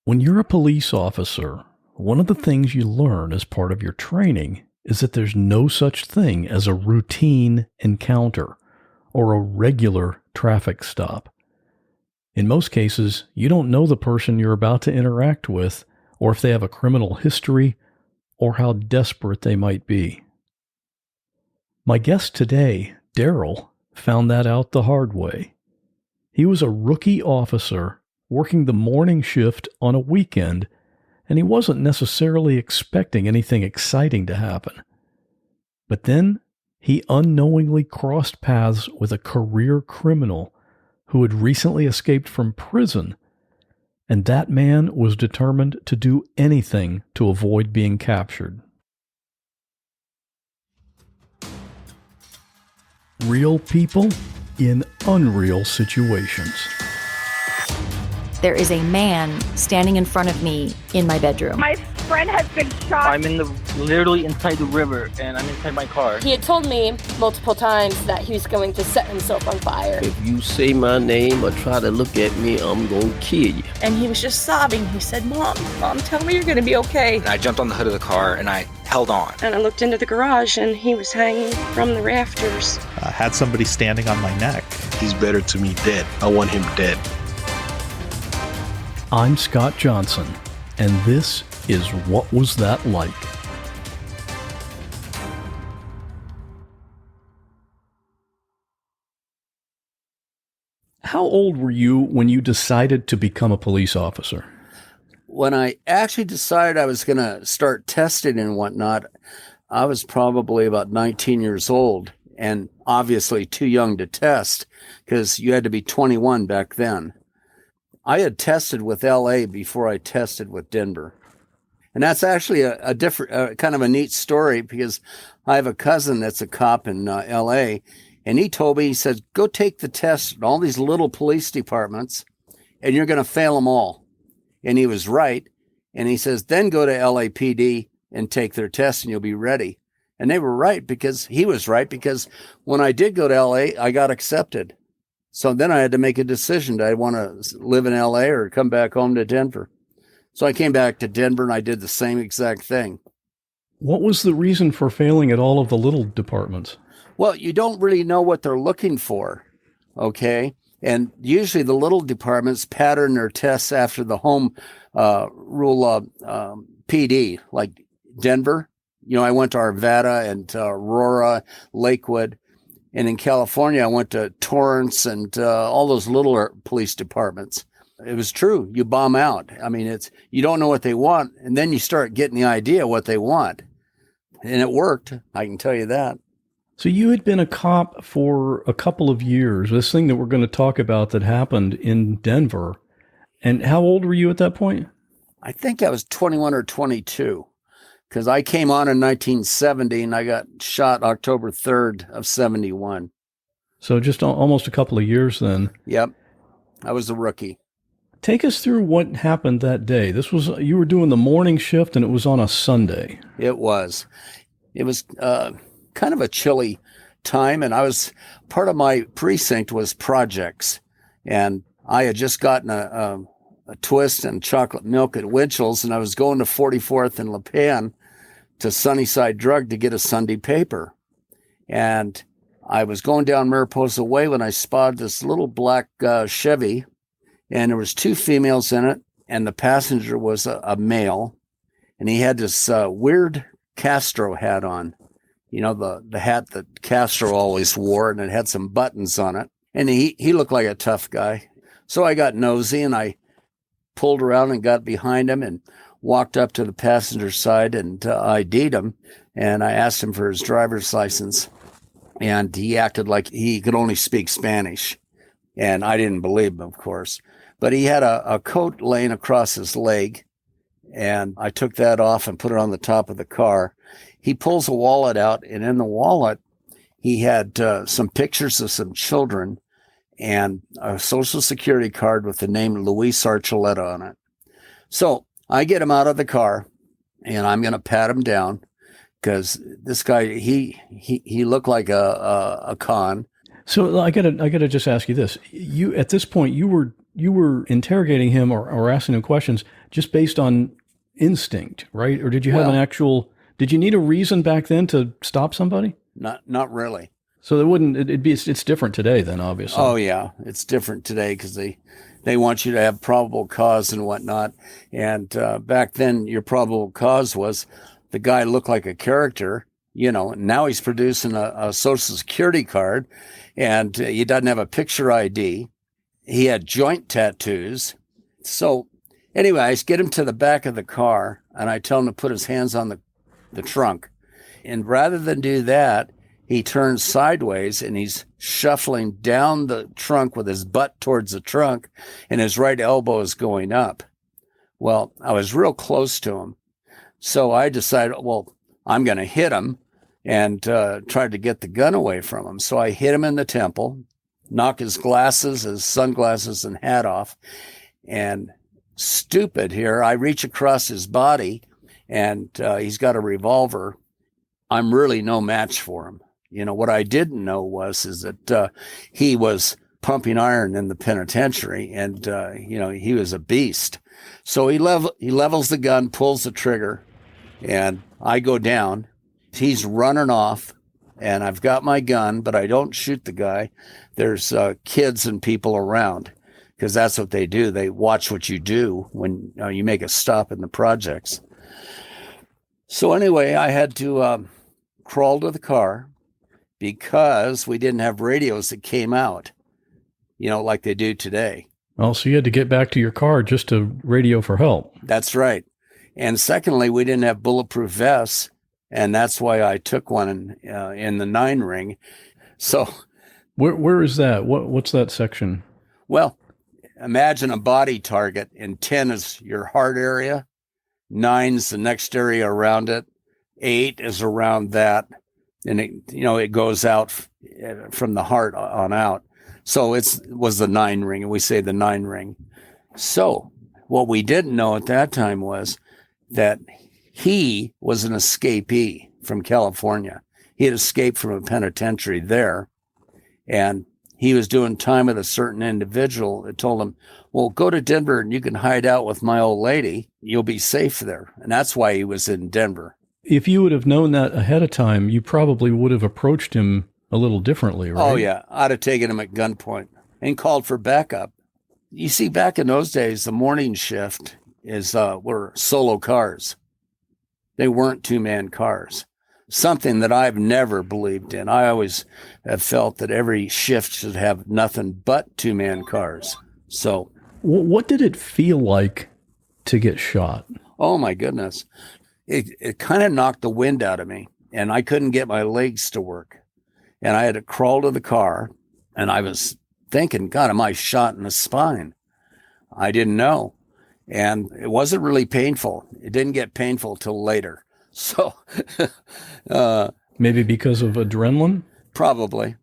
When you're a police officer, one of the things you learn as part of your training is that there's no such thing as a routine encounter or a regular traffic stop. In most cases, you don't know the person you're about to interact with, or if they have a criminal history, or how desperate they might be. My guest today, Daril, found that out the hard way. He was a rookie officer working the morning shift on a weekend, and he wasn't necessarily expecting anything exciting to happen. But then he unknowingly crossed paths with a career criminal who had recently escaped from prison, and that man was determined to do anything to avoid being captured. Real people in unreal situations. There is a man standing in front of me in my bedroom. My friend has been shot. I'm literally inside the river, and I'm inside my car. He had told me multiple times that he was going to set himself on fire. If you say my name or try to look at me, I'm going to kill you. And he was just sobbing. He said, Mom, tell me you're going to be okay. And I jumped on the hood of the car, and I held on. And I looked into the garage, and he was hanging from the rafters. I had somebody standing on my neck. He's better to me dead. I want him dead. I'm Scott Johnson, and this is What Was That Like? How old were you when you decided to become a police officer? When I actually decided I was going to start testing and whatnot, I was probably about 19 years old, and obviously too young to test because you had to be 21 back then. I had tested with LA before I tested with Denver. And that's actually a different, kind of a neat story because I have a cousin that's a cop in LA, and he told me, he said, go take the test in all these little police departments and you're going to fail them all. And he was right. And he says, then go to LAPD and take their test and you'll be ready. And they were right because he was right because when I did go to LA, I got accepted. So then I had to make a decision. Did I want to live in LA or come back home to Denver? So I came back to Denver and I did the same exact thing. What was the reason for failing at all of the little departments? Well, you don't really know what they're looking for, okay? And usually the little departments pattern their tests after the home rule PD, like Denver. You know, I went to Arvada and Aurora, Lakewood. And in California, I went to Torrance and all those little police departments. It was true. You bomb out. I mean, you don't know what they want, and then you start getting the idea what they want. And it worked. I can tell you that. So you had been a cop for a couple of years. This thing that we're going to talk about that happened in Denver. And how old were you at that point? I think I was 21 or 22. Because I came on in 1970 and I got shot October 3rd of 71. So just almost a couple of years then. Yep. I was a rookie. Take us through what happened that day. You were doing the morning shift and it was on a Sunday. It was. It was kind of a chilly time, and part of my precinct was projects. And I had just gotten a twist and chocolate milk at Winchell's, and I was going to 44th and La Pan to Sunnyside Drug to get a Sunday paper. And I was going down Mariposa Way when I spotted this little black Chevy, and there was two females in it, and the passenger was a male, and he had this weird Castro hat on. You know, the hat that Castro always wore, and it had some buttons on it. And he looked like a tough guy. So I got nosy, and I pulled around and got behind him and walked up to the passenger side and ID'd him. And I asked him for his driver's license. And he acted like he could only speak Spanish. And I didn't believe him, of course. But he had a coat laying across his leg. And I took that off and put it on the top of the car. He pulls a wallet out, and in the wallet, he had some pictures of some children and a Social Security card with the name Luis Archuleta on it. So I get him out of the car, and I'm going to pat him down because this guy, he looked like a con. So I gotta just ask you this: at this point you were you were interrogating him or asking him questions just based on instinct, right? Or did you have did you need a reason back then to stop somebody? Not really. So it's different today then, obviously. Oh yeah, it's different today because they want you to have probable cause and whatnot. And back then, your probable cause was the guy looked like a character, now he's producing a social security card, and he doesn't have a picture ID. He had joint tattoos. So anyway, I get him to the back of the car, and I tell him to put his hands on the trunk. And rather than do that, he turns sideways and he's shuffling down the trunk with his butt towards the trunk, and his right elbow is going up. Well, I was real close to him. So I decided, I'm going to hit him and tried to get the gun away from him. So I hit him in the temple, knock his glasses, his sunglasses and hat off. And stupid here, I reach across his body and he's got a revolver. I'm really no match for him. What I didn't know is that he was pumping iron in the penitentiary, and he was a beast. So he levels the gun, pulls the trigger, and I go down. He's running off, and I've got my gun, but I don't shoot the guy. There's kids and people around because that's what they do. They watch what you do when you make a stop in the projects. So anyway, I had to crawl to the car, because we didn't have radios that came out, like they do today. Oh, so you had to get back to your car just to radio for help. That's right. And secondly, we didn't have bulletproof vests, and that's why I took one in the 9 ring. So where is that? What's that section? Well, imagine a body target, and 10 is your heart area, 9's the next area around it, 8 is around that. And it goes out from the heart on out. So it was the 9 ring, and we say the 9 ring. So what we didn't know at that time was that he was an escapee from California. He had escaped from a penitentiary there, and he was doing time with a certain individual that told him, well, go to Denver and you can hide out with my old lady. You'll be safe there. And that's why he was in Denver. If you would have known that ahead of time, you probably would have approached him a little differently, right? Oh, yeah. I'd have taken him at gunpoint and called for backup. You see, back in those days, the morning shift were solo cars. They weren't 2-man cars, something that I've never believed in. I always have felt that every shift should have nothing but 2-man cars. So what did it feel like to get shot? Oh, my goodness. It kind of knocked the wind out of me, and I couldn't get my legs to work. And I had to crawl to the car, and I was thinking, God, am I shot in the spine? I didn't know. And it wasn't really painful. It didn't get painful till later. So maybe because of adrenaline? Probably.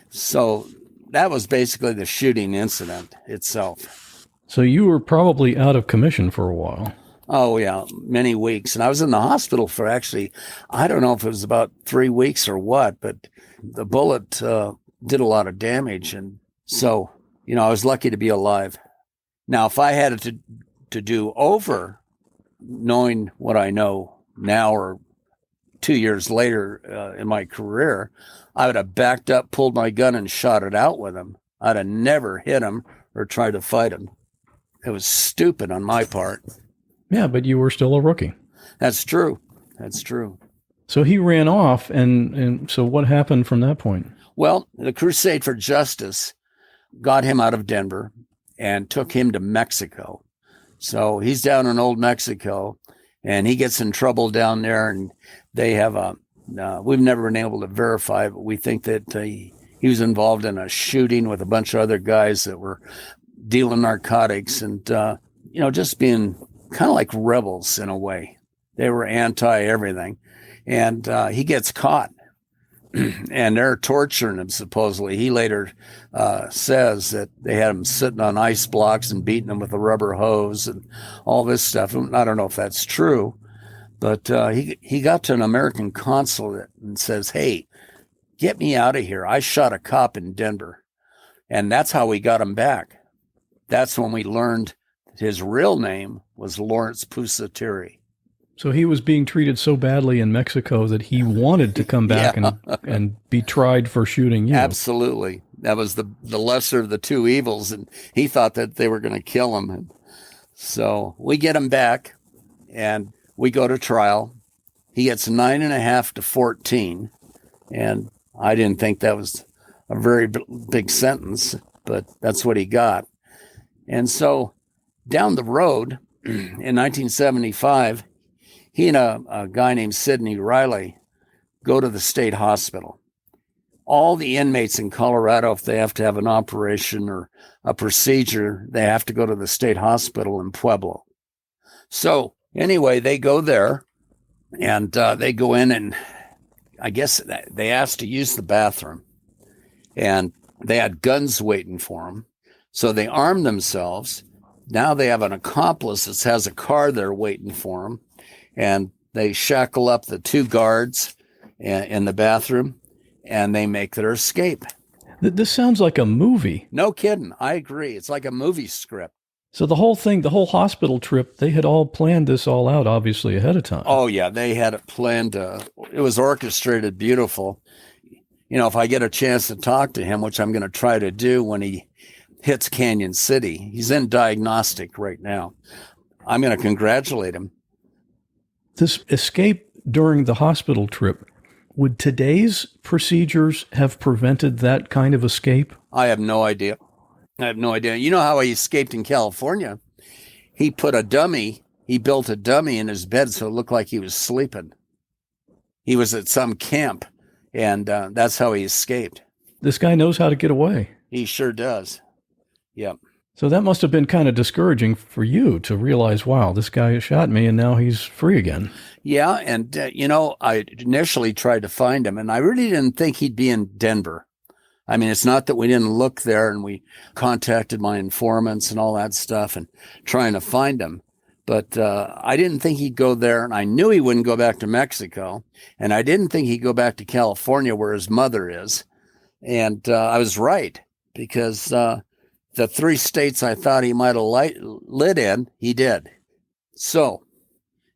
So that was basically the shooting incident itself. So you were probably out of commission for a while. Oh, yeah, many weeks. And I was in the hospital for actually, I don't know if it was about 3 weeks or what, but the bullet did a lot of damage. And so, I was lucky to be alive. Now, if I had it to do over, knowing what I know now or 2 years later in my career, I would have backed up, pulled my gun, and shot it out with him. I'd have never hit him or tried to fight him. It was stupid on my part. Yeah, but you were still a rookie. That's true. So he ran off, and so what happened from that point? Well, the Crusade for Justice got him out of Denver and took him to Mexico. So he's down in old Mexico, and he gets in trouble down there, and they have we've never been able to verify, but we think that he was involved in a shooting with a bunch of other guys that were dealing narcotics and, just being kind of like rebels in a way. They were anti-everything. And he gets caught. And they're torturing him, supposedly. He later says that they had him sitting on ice blocks and beating him with a rubber hose and all this stuff. I don't know if that's true. But he got to an American consulate and says, hey, get me out of here. I shot a cop in Denver. And that's how we got him back. That's when we learned his real name was Lawrence Pusateri. So he was being treated so badly in Mexico that he wanted to come back and be tried for shooting you. Absolutely. That was the lesser of the two evils, and he thought that they were going to kill him. And so we get him back, and we go to trial. He gets 9.5 to 14, and I didn't think that was a very big sentence, but that's what he got. And so down the road in 1975, he and a guy named Sidney Riley go to the state hospital. All the inmates in Colorado, if they have to have an operation or a procedure, they have to go to the state hospital in Pueblo. So anyway, they go there, and they go in, and I guess they asked to use the bathroom. And they had guns waiting for them. So they armed themselves. Now they have an accomplice that has a car there waiting for them. And they shackle up the two guards in the bathroom, and they make their escape. This sounds like a movie. No kidding. I agree. It's like a movie script. So the whole thing, the whole hospital trip, they had all planned this all out, obviously, ahead of time. Oh, yeah. They had it planned. It was orchestrated beautiful. You know, if I get a chance to talk to him, which I'm going to try to do when he hits Canyon City, he's in diagnostic right now. I'm going to congratulate him. This escape during the hospital trip, would today's procedures have prevented that kind of escape? I have no idea. You know how he escaped in California? He built a dummy in his bed so it looked like he was sleeping. He was at some camp, and that's how he escaped. This guy knows how to get away. He sure does. Yep. So that must have been kind of discouraging for you to realize, wow, this guy shot me and now he's free again. Yeah. And, I initially tried to find him, and I really didn't think he'd be in Denver. I mean, it's not that we didn't look there, and we contacted my informants and all that stuff and trying to find him. But I didn't think he'd go there, and I knew he wouldn't go back to Mexico, and I didn't think he'd go back to California where his mother is. And I was right, because the 3 states I thought he might have lit in, he did. So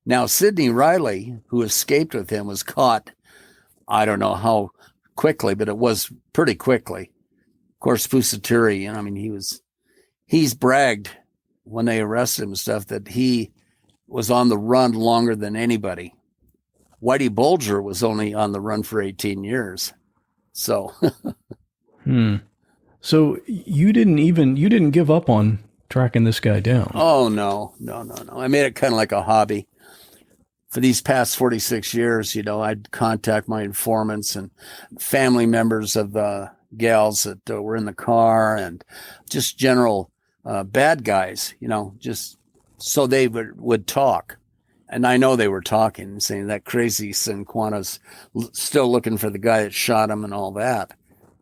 now Sidney Riley, who escaped with him, was caught, I don't know how quickly, but it was pretty quickly. Of course, Pusateri, he's bragged when they arrested him and stuff that he was on the run longer than anybody. Whitey Bulger was only on the run for 18 years. So. So you didn't give up on tracking this guy down. Oh, no. I made it kind of like a hobby. For these past 46 years, I'd contact my informants and family members of the gals that were in the car, and just general bad guys, just so they would talk. And I know they were talking, saying that crazy Cinquana's still looking for the guy that shot him and all that.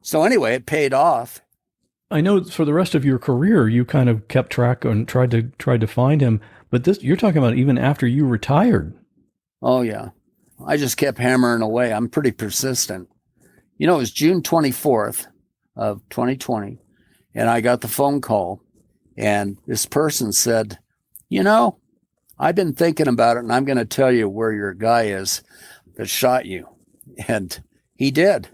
So anyway, it paid off. I know for the rest of your career, you kind of kept track and tried to find him. But you're talking about even after you retired. Oh, yeah. I just kept hammering away. I'm pretty persistent. It was June 24th of 2020, and I got the phone call, and this person said, I've been thinking about it, and I'm going to tell you where your guy is that shot you. And he did.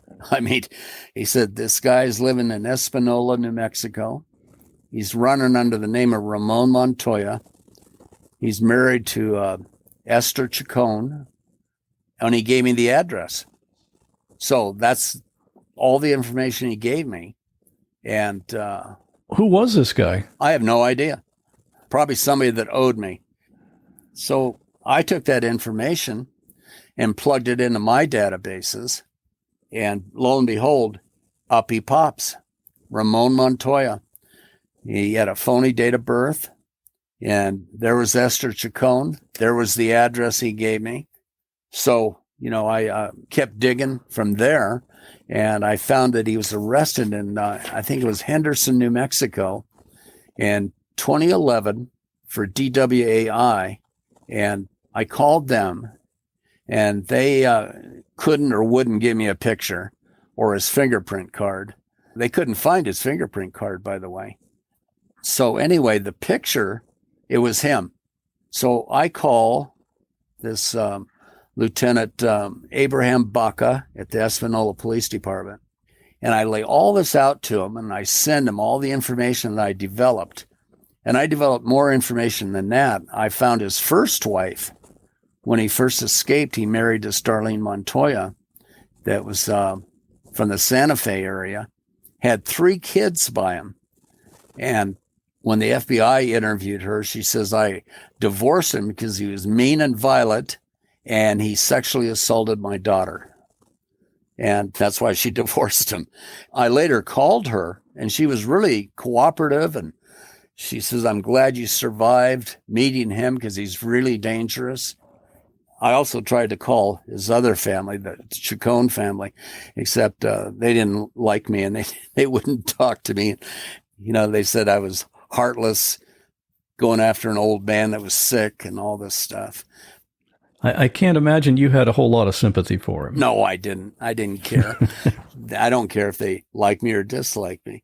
He said, this guy is living in Espanola, New Mexico. He's running under the name of Ramon Montoya. He's married to Esther Chacon, and he gave me the address. So that's all the information he gave me. And who was this guy? I have no idea. Probably somebody that owed me. So I took that information and plugged it into my databases, and lo and behold, up he pops. Ramon Montoya. He had a phony date of birth. And there was Esther Chacon. There was the address he gave me. So, I kept digging from there, and I found that he was arrested in, I think it was Henderson, New Mexico, in 2011 for DWAI. And I called them, and they couldn't or wouldn't give me a picture or his fingerprint card. They couldn't find his fingerprint card, by the way. So anyway, the picture, it was him. So I call this Lieutenant Abraham Baca at the Espanola Police Department, and I lay all this out to him, and I send him all the information that I developed. And I developed more information than that. I found his first wife. When he first escaped, he married this Darlene Montoya that was from the Santa Fe area, had 3 kids by him. And when the FBI interviewed her, she says, I divorced him because he was mean and violent, and he sexually assaulted my daughter. And that's why she divorced him. I later called her, and she was really cooperative, and she says, I'm glad you survived meeting him because he's really dangerous. I also tried to call his other family, the Chacon family, except they didn't like me, and they wouldn't talk to me. You know, they said I was heartless, going after an old man that was sick and all this stuff. I can't imagine you had a whole lot of sympathy for him. No, I didn't. I didn't care. I don't care if they like me or dislike me.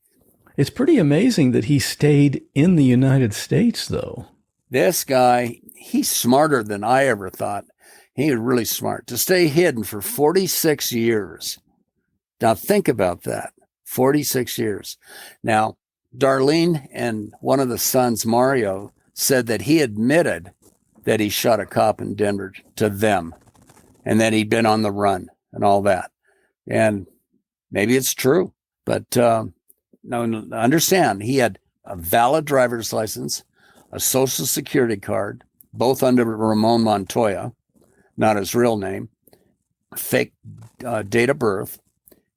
It's pretty amazing that he stayed in the United States, though. This guy, he's smarter than I ever thought. He was really smart to stay hidden for 46 years. Now think about that. 46 years. Now, Darlene and one of the sons, Mario, said that he admitted that he shot a cop in Denver to them and that he'd been on the run and all that. And maybe it's true, but no, understand, he had a valid driver's license, a social security card, both under Ramon Montoya, not his real name, fake date of birth.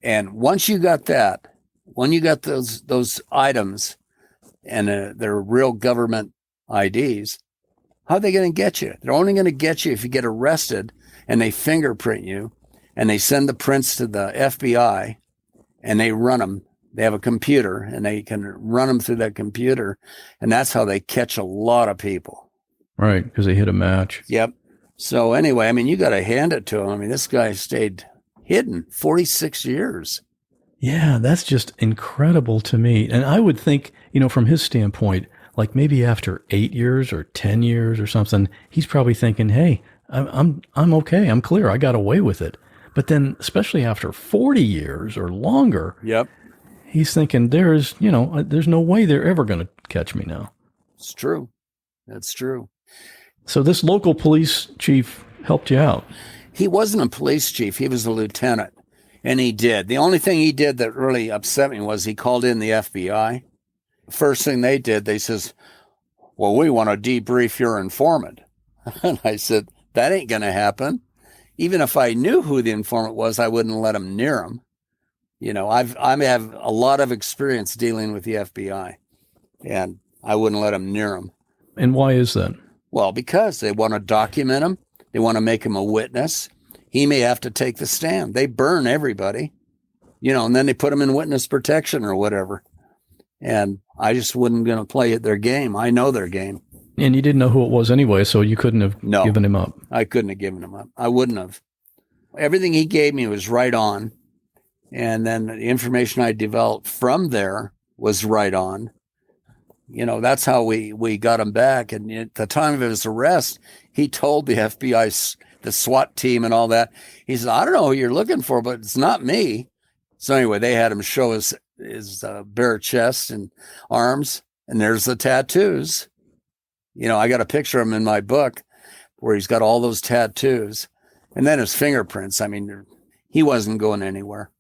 And once you got that, when you got those items and they're real government IDs, how are they going to get you? They're only going to get you if you get arrested and they fingerprint you and they send the prints to the FBI and they run them. They have a computer and they can run them through that computer. And that's how they catch a lot of people. Right, because they hit a match. Yep. So anyway, I mean, you got to hand it to him. I mean, this guy stayed hidden 46 years. Yeah, that's just incredible to me. And I would think, you know, from his standpoint, like maybe after 8 years or 10 years or something, he's probably thinking, hey, I'm okay. I'm clear. I got away with it. But then, especially after 40 years or longer, yep, he's thinking there's no way they're ever going to catch me now. It's true. That's true. So this local police chief helped you out. He wasn't a police chief. He was a lieutenant. And he did. The only thing he did that really upset me was he called in the FBI. First thing they did, they says, well, we want to debrief your informant. And I said, that ain't going to happen. Even if I knew who the informant was, I wouldn't let him near him. You know, I have a lot of experience dealing with the FBI, and I wouldn't let him near him. And why is that? Well, because they want to document him. They want to make him a witness. He may have to take the stand. They burn everybody, you know, and then they put him in witness protection or whatever. And I just wasn't going to play their game. I know their game. And you didn't know who it was anyway, so you couldn't have given him up. I couldn't have given him up. I wouldn't have. Everything he gave me was right on. And then the information I developed from there was right on. You know, that's how we got him back. And at the time of his arrest, he told the FBI, the SWAT team and all that, he said, I don't know who you're looking for, but it's not me. So anyway, they had him show his bare chest and arms, and there's the tattoos. You know, I got a picture of him in my book where he's got all those tattoos. And then his fingerprints. I mean, he wasn't going anywhere.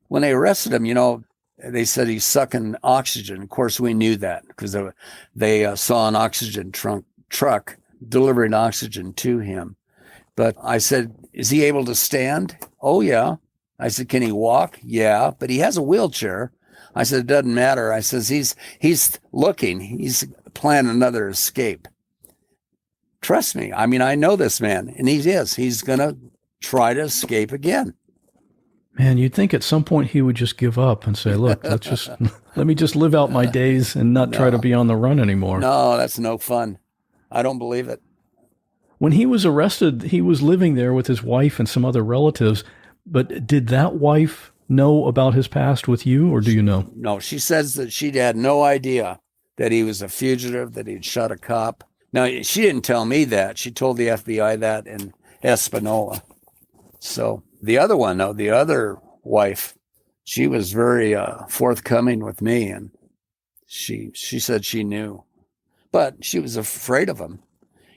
When they arrested him, you know, they said he's sucking oxygen. Of course, we knew that because they saw an oxygen truck delivering oxygen to him. But I said, is he able to stand? Oh, yeah. I said, can he walk? Yeah, but he has a wheelchair. I said, it doesn't matter. I says, he's looking. He's planning another escape. Trust me. I mean, I know this man, and he is. He's going to try to escape again. Man, you'd think at some point he would just give up and say, look, let me just live out my days and not try to be on the run anymore. No, that's no fun. I don't believe it. When he was arrested, he was living there with his wife and some other relatives. But did that wife know about his past with you, or do you know? No, she says that she had no idea that he was a fugitive, that he'd shot a cop. Now, she didn't tell me that. She told the FBI that in Espanola. So the other one, though, the other wife, she was very forthcoming with me, and she said she knew. But she was afraid of him.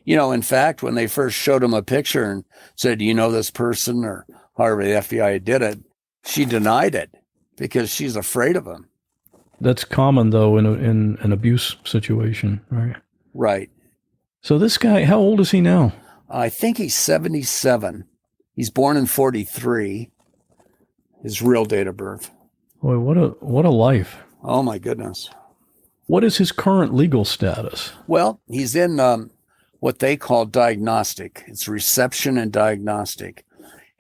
You know, in fact, when they first showed him a picture and said, you know this person, or however the FBI did it, she denied it because she's afraid of him. That's common, though, in an abuse situation, right? Right. So this guy, how old is he now? I think he's 77. He's born in 43, his real date of birth. Boy, what a life. Oh, my goodness. What is his current legal status? Well, he's in what they call diagnostic. It's reception and diagnostic.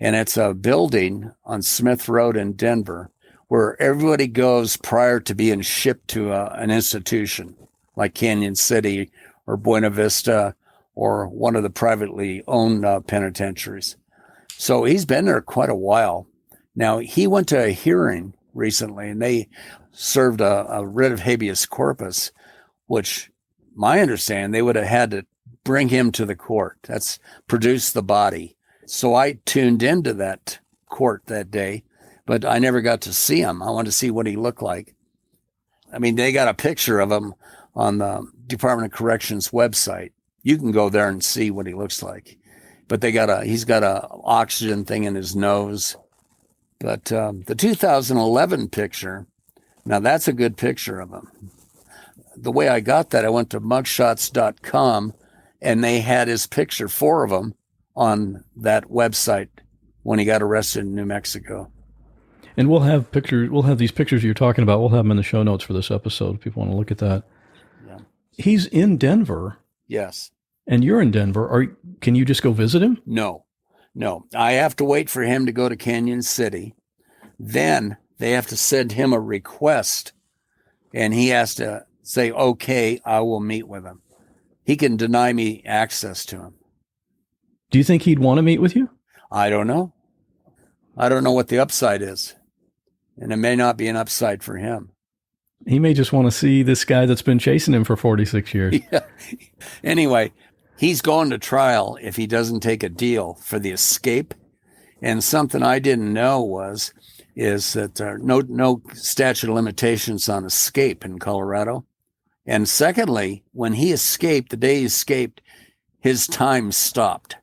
And it's a building on Smith Road in Denver where everybody goes prior to being shipped to an institution like Canyon City or Buena Vista or one of the privately owned penitentiaries. So he's been there quite a while. Now, he went to a hearing recently, and they served a writ of habeas corpus, which my understanding, they would have had to bring him to the court. That's produce the body. So I tuned into that court that day, but I never got to see him. I wanted to see what he looked like. I mean, they got a picture of him on the Department of Corrections website. You can go there and see what he looks like. But he's got a oxygen thing in his nose. But the 2011 picture, now that's a good picture of him. The way I got that, I went to mugshots.com, and they had his picture, 4 of them, on that website when he got arrested in New Mexico. And we'll have these pictures you're talking about. We'll have them in the show notes for this episode if people want to look at that. Yeah. He's in Denver. Yes. And you're in Denver. Can you just go visit him? No. I have to wait for him to go to Canyon City. Then they have to send him a request, and he has to say, okay, I will meet with him. He can deny me access to him. Do you think he'd want to meet with you? I don't know. I don't know what the upside is. And it may not be an upside for him. He may just want to see this guy that's been chasing him for 46 years. Yeah. Anyway, he's going to trial if he doesn't take a deal for the escape. And something I didn't know is that no statute of limitations on escape in Colorado. And secondly, when he escaped, the day he escaped, his time stopped.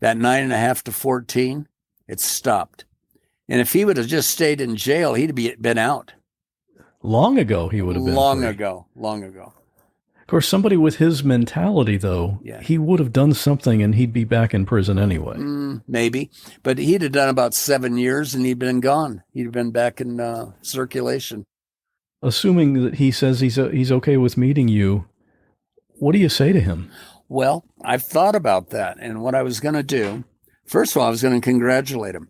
That 9.5 to 14, it stopped. And if he would have just stayed in jail, he'd been out. Long ago, he would have been. Long ago. Of course, somebody with his mentality, though, he would have done something and he'd be back in prison anyway. Maybe. But he'd have done about 7 years and he'd been gone. He'd have been back in circulation. Assuming that he says he's okay with meeting you, what do you say to him? Well, I've thought about that. And what I was going to do, first of all, I was going to congratulate him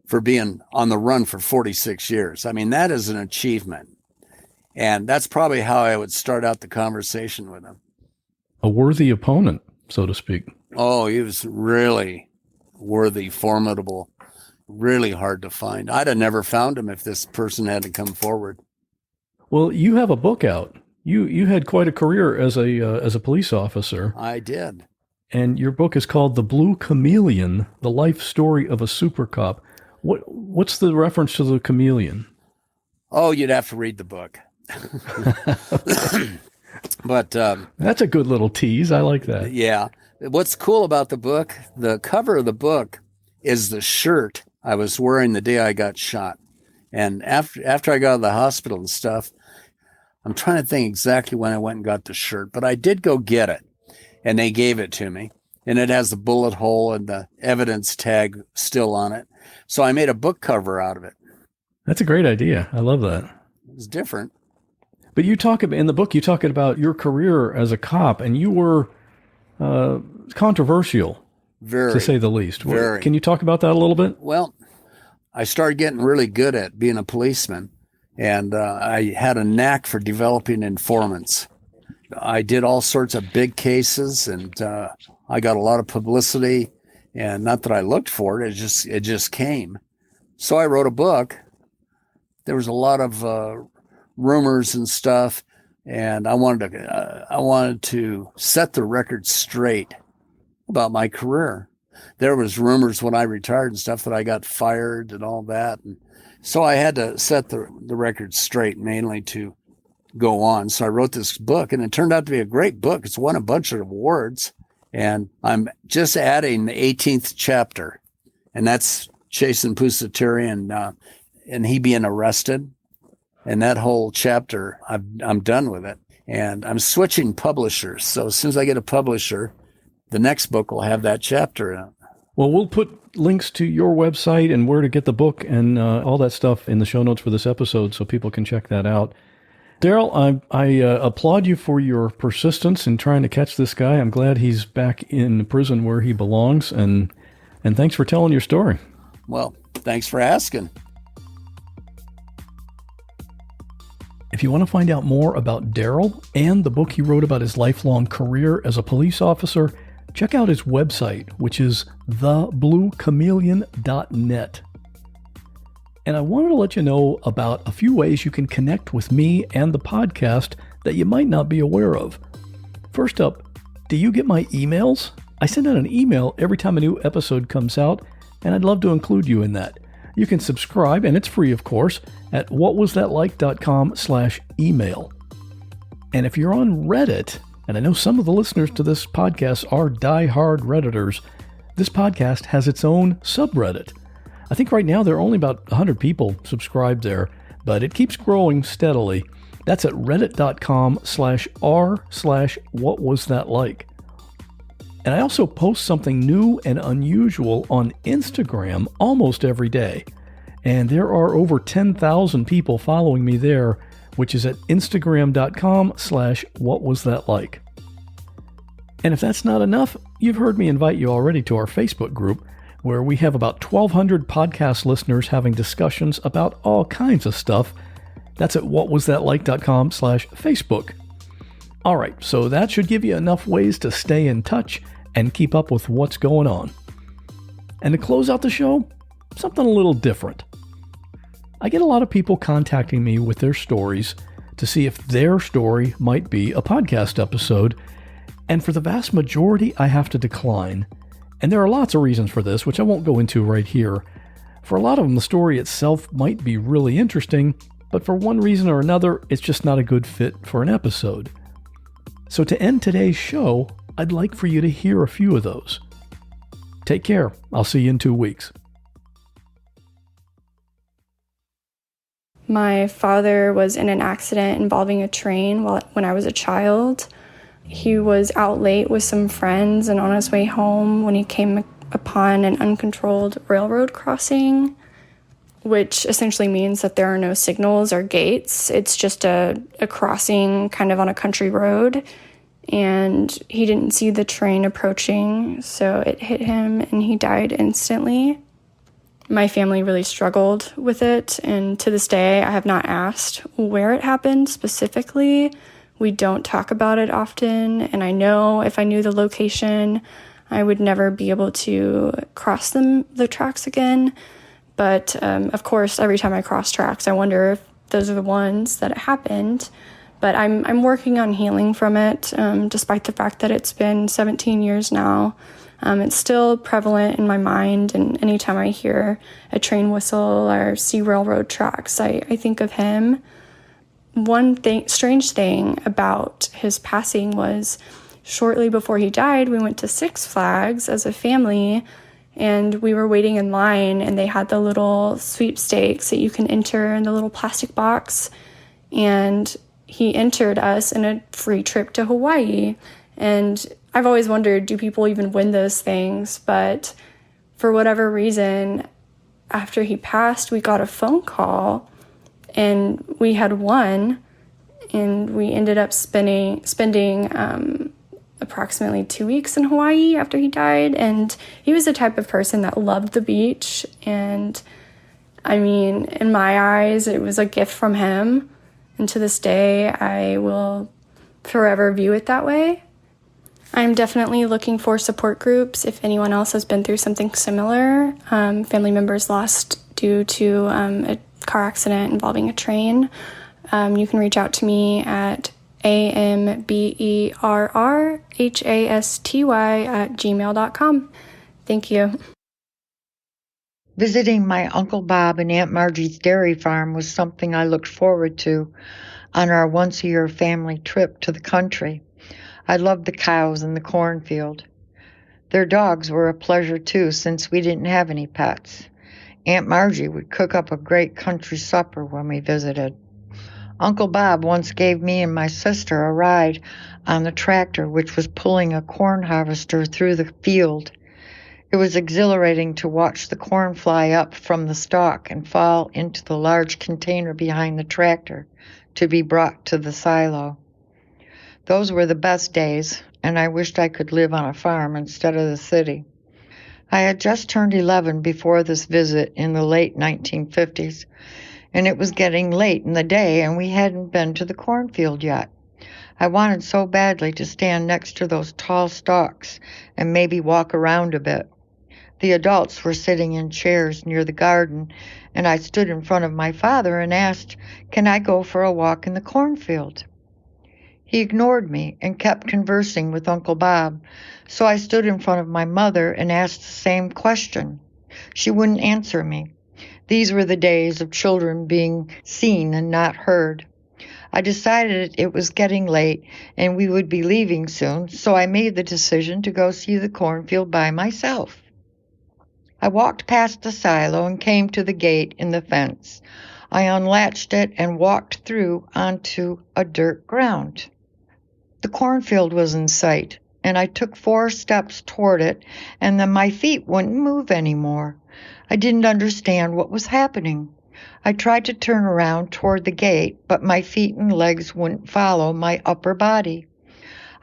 for being on the run for 46 years. I mean, that is an achievement. And that's probably how I would start out the conversation with him. A worthy opponent, so to speak. Oh, he was really worthy, formidable, really hard to find. I'd have never found him if this person hadn't come forward. Well, you have a book out. You had quite a career as a police officer. I did. And your book is called The Blue Chameleon, The Life Story of a Super Cop. What's the reference to the chameleon? Oh, you'd have to read the book. But that's a good little tease. I like that. Yeah. What's cool about the book, the cover of the book is the shirt I was wearing the day I got shot. And after I got out of the hospital and stuff, I'm trying to think exactly when I went and got the shirt, but I did go get it, and they gave it to me. And it has the bullet hole and the evidence tag still on it. So I made a book cover out of it. That's a great idea. I love that. It was different. But you talk about, in the book, you talk about your career as a cop, and you were controversial, very, to say the least. Very. Can you talk about that a little bit? Well, I started getting really good at being a policeman, and I had a knack for developing informants. I did all sorts of big cases, and I got a lot of publicity, and not that I looked for it, it just came. So I wrote a book there was a lot of rumors and stuff, and I wanted to set the record straight about my career. There was rumors when I retired and stuff that I got fired and all that, and so I had to set the record straight, mainly to go on. So I wrote this book, and it turned out to be a great book. It's won a bunch of awards, and I'm just adding the 18th chapter, and that's chasing Pusateri and he being arrested. And that whole chapter, I'm done with it. And I'm switching publishers. So as soon as I get a publisher, the next book will have that chapter in it. Well, we'll put links to your website and where to get the book and all that stuff in the show notes for this episode so people can check that out. Daril, I applaud you for your persistence in trying to catch this guy. I'm glad he's back in prison where he belongs, and thanks for telling your story. Well, thanks for asking. If you want to find out more about Daril and the book he wrote about his lifelong career as a police officer, check out his website, which is thebluechameleon.net. And I wanted to let you know about a few ways you can connect with me and the podcast that you might not be aware of. First up, do you get my emails? I send out an email every time a new episode comes out, and I'd love to include you in that. You can subscribe, and it's free, of course, at whatwasthatlike.com/email. And if you're on Reddit, and I know some of the listeners to this podcast are die-hard Redditors, this podcast has its own subreddit. I think right now there are only about 100 people subscribed there, but it keeps growing steadily. That's at reddit.com/r/whatwasthatlike. And I also post something new and unusual on Instagram almost every day. And there are over 10,000 people following me there, which is at instagram.com/whatwasthatlike. And if that's not enough, you've heard me invite you already to our Facebook group, where we have about 1,200 podcast listeners having discussions about all kinds of stuff. That's at whatwasthatlike.com/Facebook. All right, so that should give you enough ways to stay in touch and keep up with what's going on. And to close out the show, something a little different. I get a lot of people contacting me with their stories to see if their story might be a podcast episode, and for the vast majority, I have to decline. And there are lots of reasons for this, which I won't go into right here. For a lot of them, the story itself might be really interesting, but for one reason or another, it's just not a good fit for an episode. So to end today's show, I'd like for you to hear a few of those. Take care. I'll see you in 2 weeks. My father was in an accident involving a train when I was a child. He was out late with some friends and on his way home when he came upon an uncontrolled railroad crossing, which essentially means that there are no signals or gates. It's just a crossing kind of on a country road, and he didn't see the train approaching, so it hit him and he died instantly. My family really struggled with it, and to this day, I have not asked where it happened specifically. We don't talk about it often, and I know if I knew the location, I would never be able to cross the tracks again. But of course, every time I cross tracks, I wonder if those are the ones that it happened. But I'm working on healing from it, despite the fact that it's been 17 years now. It's still prevalent in my mind, and anytime I hear a train whistle or see railroad tracks, I think of him. One strange thing about his passing was shortly before he died, we went to Six Flags as a family, and we were waiting in line, and they had the little sweepstakes that you can enter in the little plastic box, and he entered us in a free trip to Hawaii. And I've always wondered, do people even win those things? But for whatever reason, after he passed, we got a phone call, and we had won, and we ended up spending approximately 2 weeks in Hawaii after he died. And he was the type of person that loved the beach, and I mean, in my eyes, it was a gift from him, and to this day, I will forever view it that way. I'm definitely looking for support groups if anyone else has been through something similar. Family members lost due to a car accident involving a train. You can reach out to me at amberrhasty@gmail.com. Thank you. Visiting my Uncle Bob and Aunt Margie's dairy farm was something I looked forward to on our once-a-year family trip to the country. I loved the cows and the cornfield. Their dogs were a pleasure too, since we didn't have any pets. Aunt Margie would cook up a great country supper when we visited. Uncle Bob once gave me and my sister a ride on the tractor which was pulling a corn harvester through the field. It was exhilarating to watch the corn fly up from the stalk and fall into the large container behind the tractor to be brought to the silo. Those were the best days, and I wished I could live on a farm instead of the city. I had just turned 11 before this visit in the late 1950s, and it was getting late in the day, and we hadn't been to the cornfield yet. I wanted so badly to stand next to those tall stalks and maybe walk around a bit. The adults were sitting in chairs near the garden, and I stood in front of my father and asked, "Can I go for a walk in the cornfield?" He ignored me and kept conversing with Uncle Bob, so I stood in front of my mother and asked the same question. She wouldn't answer me. These were the days of children being seen and not heard. I decided it was getting late and we would be leaving soon, so I made the decision to go see the cornfield by myself. I walked past the silo and came to the gate in the fence. I unlatched it and walked through onto a dirt ground. The cornfield was in sight, and I took 4 steps toward it, and then my feet wouldn't move anymore. I didn't understand what was happening. I tried to turn around toward the gate, but my feet and legs wouldn't follow my upper body.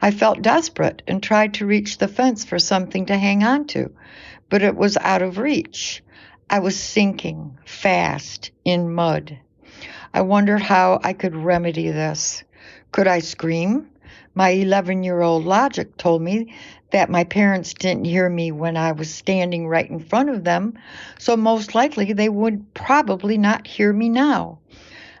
I felt desperate and tried to reach the fence for something to hang on to, but it was out of reach. I was sinking fast in mud. I wondered how I could remedy this. Could I scream? My 11-year-old logic told me that my parents didn't hear me when I was standing right in front of them, so most likely they would probably not hear me now.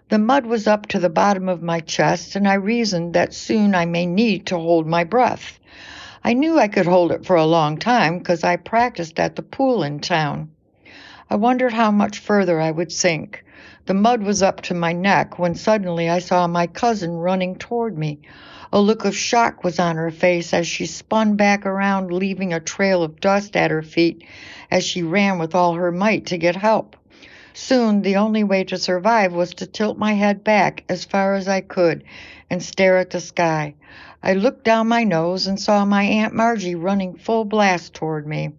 The mud was up to the bottom of my chest, and I reasoned that soon I may need to hold my breath. I knew I could hold it for a long time because I practiced at the pool in town. I wondered how much further I would sink. The mud was up to my neck when suddenly I saw my cousin running toward me. A look of shock was on her face as she spun back around, leaving a trail of dust at her feet as she ran with all her might to get help. Soon, the only way to survive was to tilt my head back as far as I could and stare at the sky. I looked down my nose and saw my Aunt Margie running full blast toward me.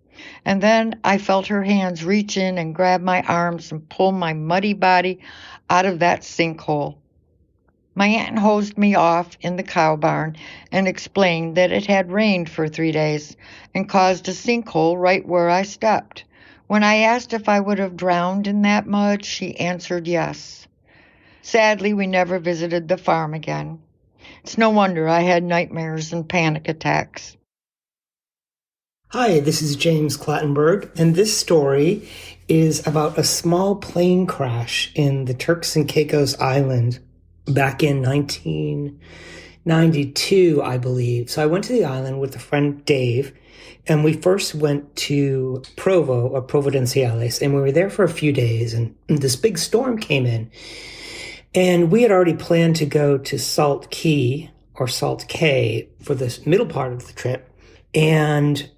And then I felt her hands reach in and grab my arms and pull my muddy body out of that sinkhole. My aunt hosed me off in the cow barn and explained that it had rained for 3 days and caused a sinkhole right where I stepped. When I asked if I would have drowned in that mud, she answered yes. Sadly, we never visited the farm again. It's no wonder I had nightmares and panic attacks. Hi, this is James Clattenburg, and this story is about a small plane crash in the Turks and Caicos Island back in 1992, I believe. So I went to the island with a friend, Dave, and we first went to Provo, or Providenciales, and we were there for a few days, and this big storm came in. And we had already planned to go to Salt Key, or Salt Cay, for the middle part of the trip, and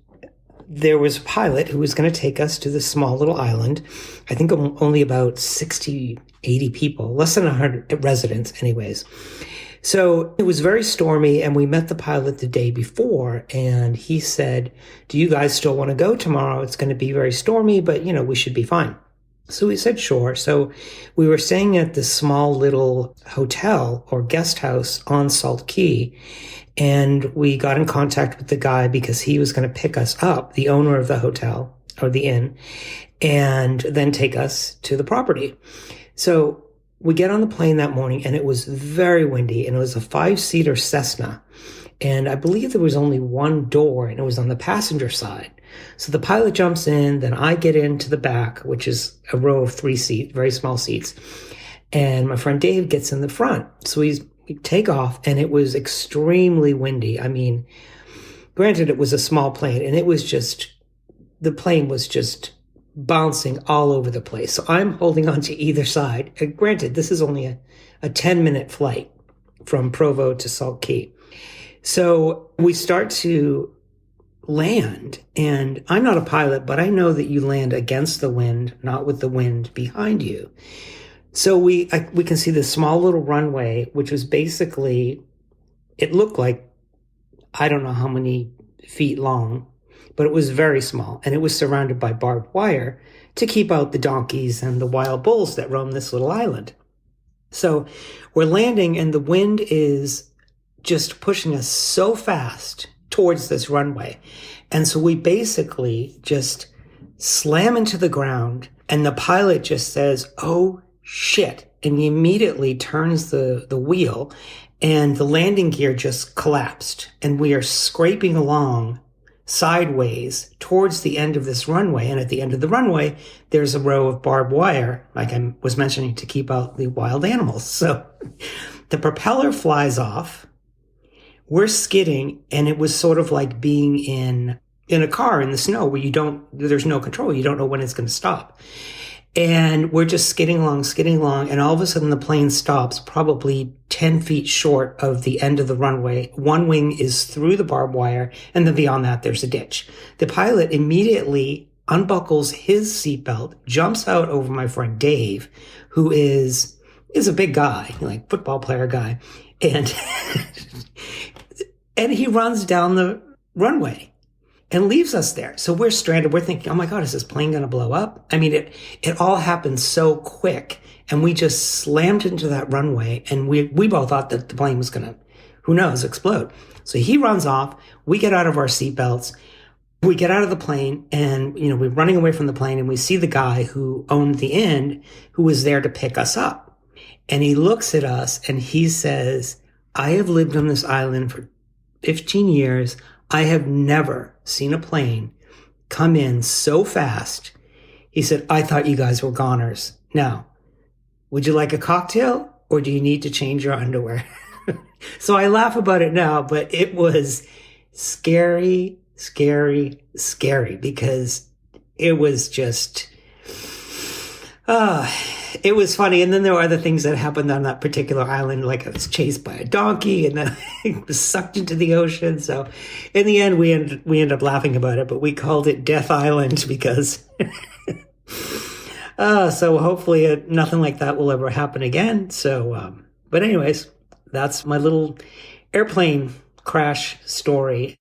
there was a pilot who was going to take us to this small little island. I think only about 60, 80 people, less than 100 residents anyways. So it was very stormy, and we met the pilot the day before, and he said, "Do you guys still want to go tomorrow? It's going to be very stormy, but, we should be fine." So we said, sure. So we were staying at this small little hotel or guest house on Salt Key, and we got in contact with the guy because he was going to pick us up, the owner of the hotel or the inn, and then take us to the property. So we get on the plane that morning, and it was very windy, and it was a 5-seater Cessna. And I believe there was only one door, and it was on the passenger side. So the pilot jumps in, then I get into the back, which is a row of 3 seats, very small seats. And my friend Dave gets in the front. So we take off, and it was extremely windy. I mean, granted, it was a small plane, and the plane was just bouncing all over the place. So I'm holding on to either side. And granted, this is only a 10-minute flight from Provo to Salt Cay. So we start to land, and I'm not a pilot, but I know that you land against the wind, not with the wind behind you. So we can see this small little runway, which was basically, it looked like, I don't know how many feet long, but it was very small, and it was surrounded by barbed wire to keep out the donkeys and the wild bulls that roam this little island. So we're landing, and the wind is just pushing us so fast towards this runway. And so we basically just slam into the ground, and the pilot just says, "Oh, shit." And he immediately turns the wheel, and the landing gear just collapsed. And we are scraping along sideways towards the end of this runway. And at the end of the runway, there's a row of barbed wire, like I was mentioning, to keep out the wild animals. So the propeller flies off. We're skidding, and it was sort of like being in a car in the snow where there's no control. You don't know when it's going to stop. And we're just skidding along, and all of a sudden the plane stops probably 10 feet short of the end of the runway. One wing is through the barbed wire, and then beyond that, there's a ditch. The pilot immediately unbuckles his seatbelt, jumps out over my friend Dave, who is a big guy, like football player guy, and and he runs down the runway and leaves us there. So we're stranded. We're thinking, oh my God, is this plane going to blow up? I mean, it all happened so quick, and we just slammed into that runway, and we both thought that the plane was going to, who knows, explode. So he runs off. We get out of our seatbelts. We get out of the plane, and, we're running away from the plane, and we see the guy who owned the inn, who was there to pick us up. And he looks at us, and he says, "I have lived on this island for 15 years. I have never seen a plane come in so fast." He said, "I thought you guys were goners. Now, would you like a cocktail, or do you need to change your underwear?" So I laugh about it now, but it was scary, scary, scary, because it was just, it was funny. And then there were other things that happened on that particular island, like I was chased by a donkey, and then I was sucked into the ocean. So in the end, we ended up laughing about it, but we called it Death Island because so hopefully nothing like that will ever happen again. So, but anyways, that's my little airplane crash story.